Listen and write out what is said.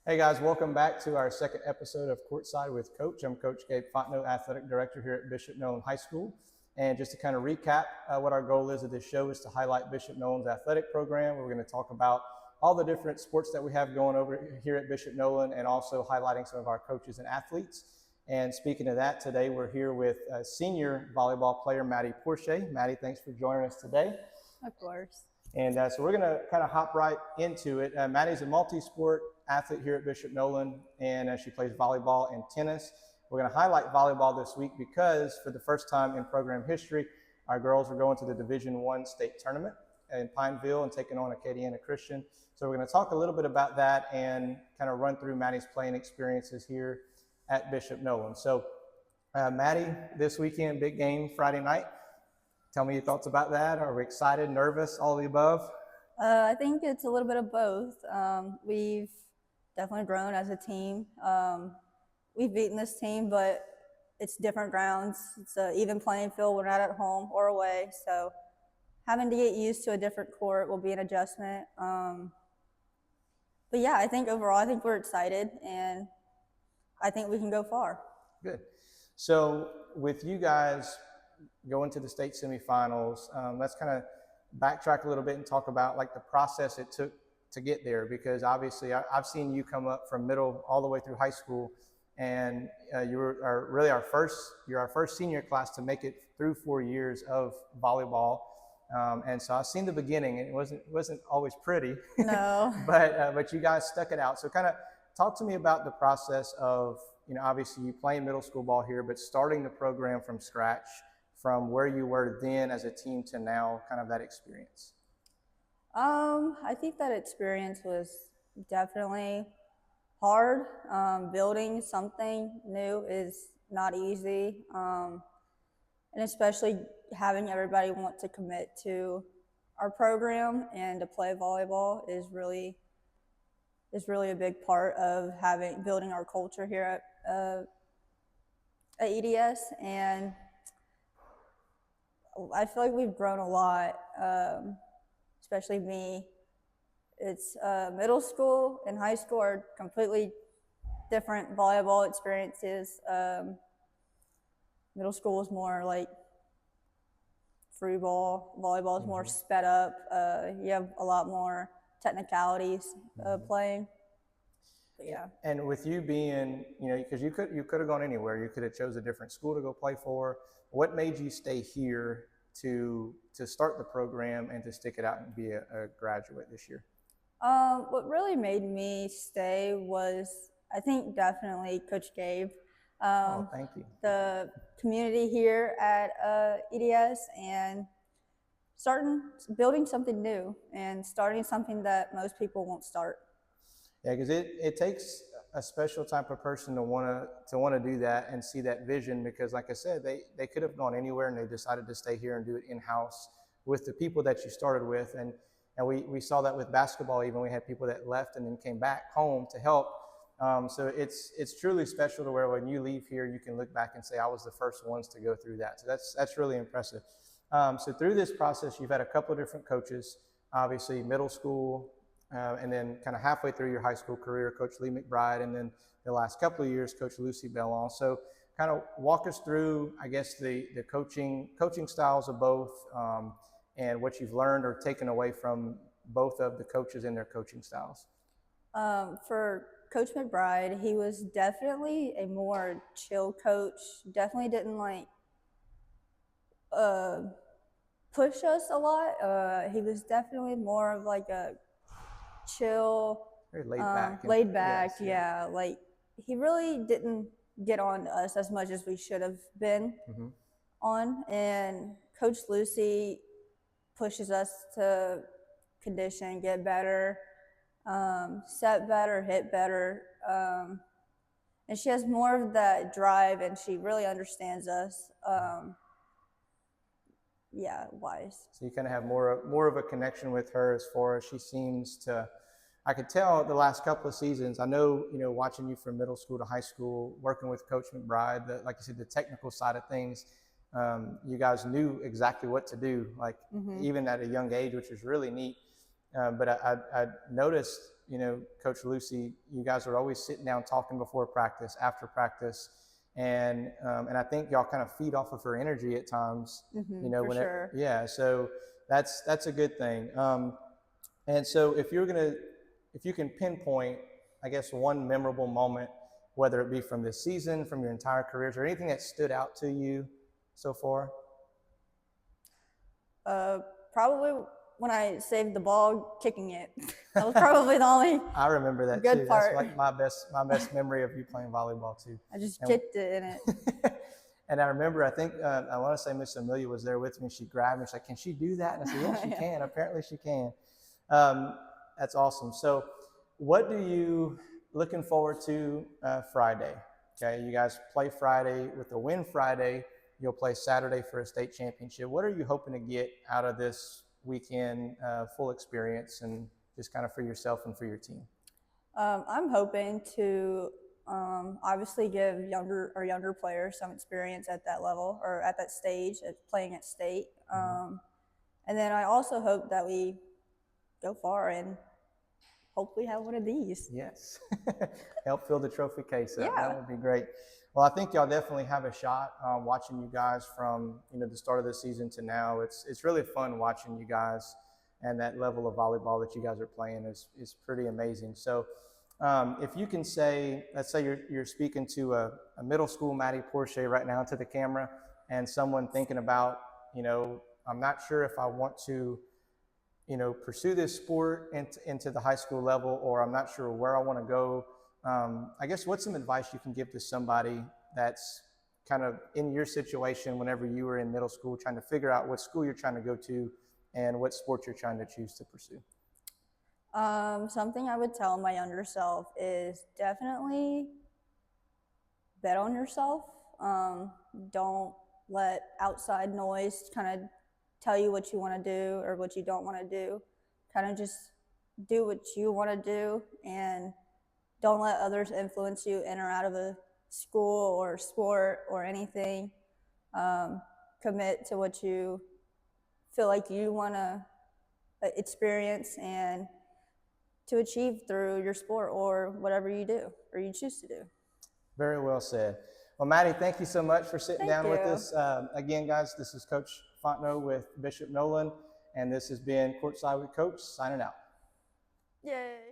Hey guys, welcome back to our second episode of Courtside with Coach. I'm Coach Gabe Fontenot, Athletic Director here at Bishop Noland High School. And just to kind of recap what our goal is of this show is to highlight Bishop Noland's athletic program. We're going to talk about all the different sports that we have going over here at Bishop Noland and also highlighting some of our coaches and athletes. And speaking of that, today we're here with senior volleyball player Maddie Portie. Maddie, thanks for joining us today. Of course. And so we're going to kind of hop right into it. Maddie's a multi-sport athlete here at Bishop Noland, and she plays volleyball and tennis. We're going to highlight volleyball this week because for the first time in program history, our girls are going to the Division I state tournament in Pineville and taking on Acadiana Christian. So we're going to talk a little bit about that and kind of run through Maddie's playing experiences here at Bishop Noland. So Maddie, this weekend, big game Friday night. Tell me your thoughts about that. Are we excited, nervous, all of the above? I think it's a little bit of both. We've definitely grown as a team. We've beaten this team, but it's different grounds. It's an even playing field. We're not at home or away. So having to get used to a different court will be an adjustment. But yeah, I think overall, I think we're excited and I think we can go far. Good. So with you guys going to the state semifinals, let's kind of backtrack a little bit and talk about like the process it took to get there, because obviously I've seen you come up from middle all the way through high school, and you're our first senior class to make it through 4 years of volleyball, and so I've seen the beginning, and it wasn't always pretty. No. but you guys stuck it out. So kind of talk to me about the process of, obviously you playing middle school ball here, but starting the program from scratch, from where you were then as a team to now, kind of that experience. I think that experience was definitely hard. Building something new is not easy. And especially having everybody want to commit to our program and to play volleyball is really a big part of building our culture here at EDS. And I feel like we've grown a lot, especially me. It's middle school and high school are completely different volleyball experiences. Middle school is more like free ball. Volleyball is more sped up. You have a lot more technicalities playing. But yeah. And with you being, because you could have gone anywhere. You could have chose a different school to go play for. What made you stay here to start the program and to stick it out and be a graduate this year? What really made me stay was, I think, definitely Coach Gabe. Thank you. The community here at EDS and building something new and starting something that most people won't start. Yeah, because it takes a special type of person to want to do that and see that vision, because like I said, they could have gone anywhere and they decided to stay here and do it in-house with the people that you started with. And we saw that with basketball. Even we had people that left and then came back home to help. So it's truly special to where when you leave here, you can look back and say, I was the first ones to go through that. So that's really impressive. So through this process, you've had a couple of different coaches, obviously middle school, and then kind of halfway through your high school career, Coach Lee McBride, and then the last couple of years, Coach Lucy Bellon. So kind of walk us through, I guess, the coaching styles of both, and what you've learned or taken away from both of the coaches and their coaching styles. For Coach McBride, he was definitely a more chill coach. Definitely didn't push us a lot. He was definitely more of like a chill, very laid back. Yes, yeah. Like he really didn't get on us as much as we should have been on. And Coach Lucy pushes us to condition, get better, set better, hit better. And she has more of that drive, and she really understands us. Wise. So you kind of have more of a connection with her as far as she seems to. I could tell the last couple of seasons. I know, watching you from middle school to high school, working with Coach McBride, like you said, the technical side of things. You guys knew exactly what to do, like even at a young age, which is really neat. But I noticed Coach Lucy, you guys are always sitting down talking before practice, after practice, and I think y'all kind of feed off of her energy at times. For sure. Yeah, so that's a good thing. And so if you can pinpoint, I guess, one memorable moment, whether it be from this season, from your entire careers, or anything that stood out to you so far. Probably when I saved the ball kicking it. That was probably the only I remember that good too. part. That's like my best memory of you playing volleyball too. I just kicked it in it. And I remember, I think, I want to say Miss Amelia was there with me. She grabbed me. She's like, "Can she do that?" And I said, "Yeah, she can. Apparently she can." That's awesome. So what do you looking forward to Friday? Okay, you guys play Friday with a win Friday. You'll play Saturday for a state championship. What are you hoping to get out of this weekend full experience, and just kind of for yourself and for your team? I'm hoping to obviously give younger players some experience at that level or at that stage at playing at state. And then I also hope that we go far and hopefully have one of these. Yes. Help fill the trophy case up. Yeah. That would be great. Well, I think y'all definitely have a shot. Watching you guys from the start of the season to now, it's really fun watching you guys, and that level of volleyball that you guys are playing is pretty amazing. So if you can say, let's say you're speaking to a middle school Maddie Portie right now to the camera, and someone thinking about, I'm not sure if I want to pursue this sport into the high school level, or I'm not sure where I want to go. I guess what's some advice you can give to somebody that's kind of in your situation whenever you were in middle school, trying to figure out what school you're trying to go to and what sport you're trying to choose to pursue? Something I would tell my younger self is definitely bet on yourself. Don't let outside noise kind of tell you what you want to do or what you don't want to do. Kind of just do what you want to do, and don't let others influence you in or out of a school or sport or anything. Commit to what you feel like you want to experience and to achieve through your sport or whatever you do or you choose to do. Very well said. Well, Maddie, thank you so much for sitting down with us. Again, guys, this is Coach Fontenot with Bishop Noland, and this has been Courtside with Coach, signing out. Yay.